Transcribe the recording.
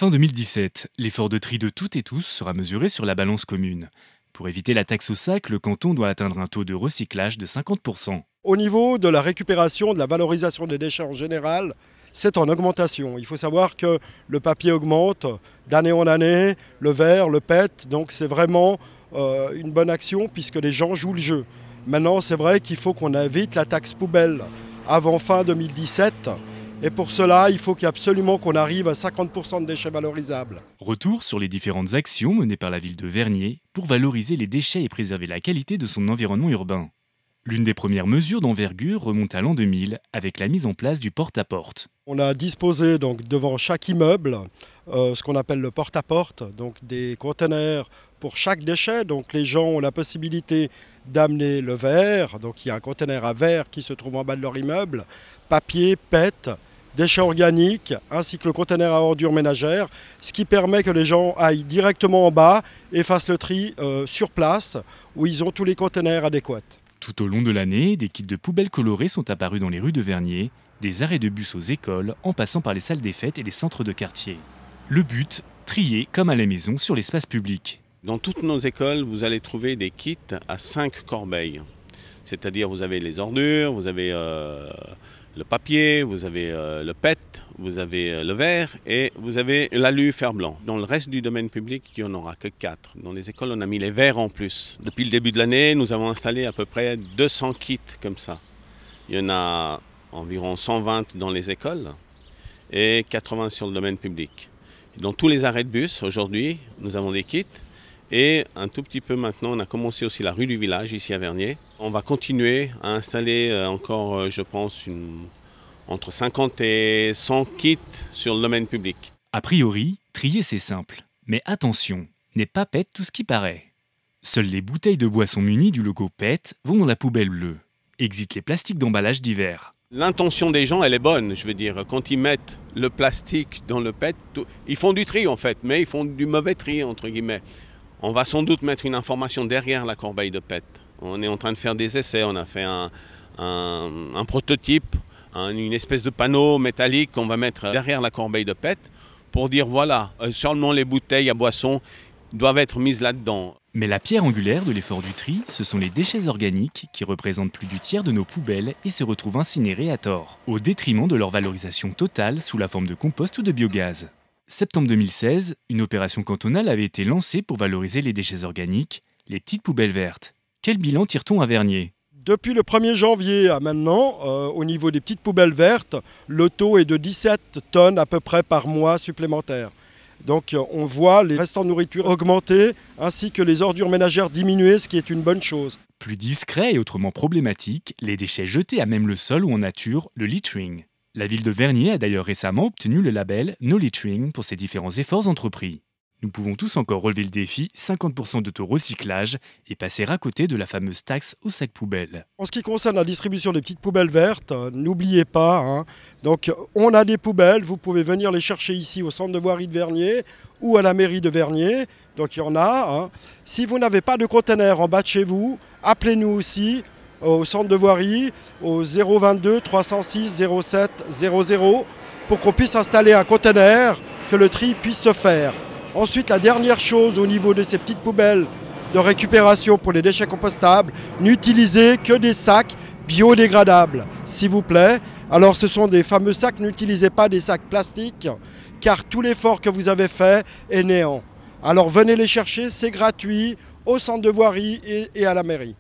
Fin 2017, l'effort de tri de toutes et tous sera mesuré sur la balance commune. Pour éviter la taxe au sac, le canton doit atteindre un taux de recyclage de 50%. Au niveau de la récupération, de la valorisation des déchets en général, c'est en augmentation. Il faut savoir que le papier augmente d'année en année, le verre, le PET, donc c'est vraiment une bonne action puisque les gens jouent le jeu. Maintenant, c'est vrai qu'il faut qu'on évite la taxe poubelle avant fin 2017. Et pour cela, il faut absolument qu'on arrive à 50% de déchets valorisables. Retour sur les différentes actions menées par la ville de Vernier pour valoriser les déchets et préserver la qualité de son environnement urbain. L'une des premières mesures d'envergure remonte à l'an 2000 avec la mise en place du porte-à-porte. On a disposé donc devant chaque immeuble ce qu'on appelle le porte-à-porte, donc des conteneurs pour chaque déchet. Donc les gens ont la possibilité d'amener le verre, donc il y a un conteneur à verre qui se trouve en bas de leur immeuble, papier, PET, déchets organiques, ainsi que le conteneur à ordures ménagères, ce qui permet que les gens aillent directement en bas et fassent le tri sur place, où ils ont tous les conteneurs adéquats. Tout au long de l'année, des kits de poubelles colorées sont apparus dans les rues de Vernier, des arrêts de bus aux écoles, en passant par les salles des fêtes et les centres de quartier. Le but, trier comme à la maison sur l'espace public. Dans toutes nos écoles, vous allez trouver des kits à 5 corbeilles. C'est-à-dire vous avez les ordures, vous avez le papier, vous avez le PET, vous avez le verre et vous avez l'alu fer blanc. Dans le reste du domaine public, il n'y en aura que 4. Dans les écoles, on a mis les verres en plus. Depuis le début de l'année, nous avons installé à peu près 200 kits comme ça. Il y en a environ 120 dans les écoles et 80 sur le domaine public. Dans tous les arrêts de bus, aujourd'hui, nous avons des kits. Et un tout petit peu maintenant, on a commencé aussi la rue du village, ici à Vernier. On va continuer à installer encore, je pense, entre 50 et 100 kits sur le domaine public. A priori, trier c'est simple. Mais attention, n'est pas PET tout ce qui paraît. Seules les bouteilles de boissons munies du logo PET vont dans la poubelle bleue. Exit les plastiques d'emballage divers. L'intention des gens, elle est bonne, je veux dire. Quand ils mettent le plastique dans le PET, ils font du tri en fait, mais ils font du mauvais tri, entre guillemets. On va sans doute mettre une information derrière la corbeille de PET. On est en train de faire des essais, on a fait un prototype, une espèce de panneau métallique qu'on va mettre derrière la corbeille de PET pour dire voilà, seulement les bouteilles à boissons doivent être mises là-dedans. Mais la pierre angulaire de l'effort du tri, ce sont les déchets organiques qui représentent plus du tiers de nos poubelles et se retrouvent incinérés à tort, au détriment de leur valorisation totale sous la forme de compost ou de biogaz. Septembre 2016, une opération cantonale avait été lancée pour valoriser les déchets organiques, les petites poubelles vertes. Quel bilan tire-t-on à Vernier ? Depuis le 1er janvier à maintenant, au niveau des petites poubelles vertes, le taux est de 17 tonnes à peu près par mois supplémentaires. Donc on voit les restants de nourriture augmenter ainsi que les ordures ménagères diminuer, ce qui est une bonne chose. Plus discret et autrement problématique, les déchets jetés à même le sol ou en nature, le littering. La ville de Vernier a d'ailleurs récemment obtenu le label No Littering pour ses différents efforts entrepris. Nous pouvons tous encore relever le défi 50% d'auto-recyclage et passer à côté de la fameuse taxe au sac poubelle. En ce qui concerne la distribution des petites poubelles vertes, n'oubliez pas, donc on a des poubelles, vous pouvez venir les chercher ici au centre de voirie de Vernier ou à la mairie de Vernier, donc il y en a. Si vous n'avez pas de conteneur en bas de chez vous, appelez-nous aussi au centre de voirie au 022 306 07 00 pour qu'on puisse installer un conteneur, que le tri puisse se faire. Ensuite, la dernière chose au niveau de ces petites poubelles de récupération pour les déchets compostables, n'utilisez que des sacs biodégradables, s'il vous plaît. Alors ce sont des fameux sacs, n'utilisez pas des sacs plastiques, car tout l'effort que vous avez fait est néant. Alors venez les chercher, c'est gratuit, au centre de voirie et à la mairie.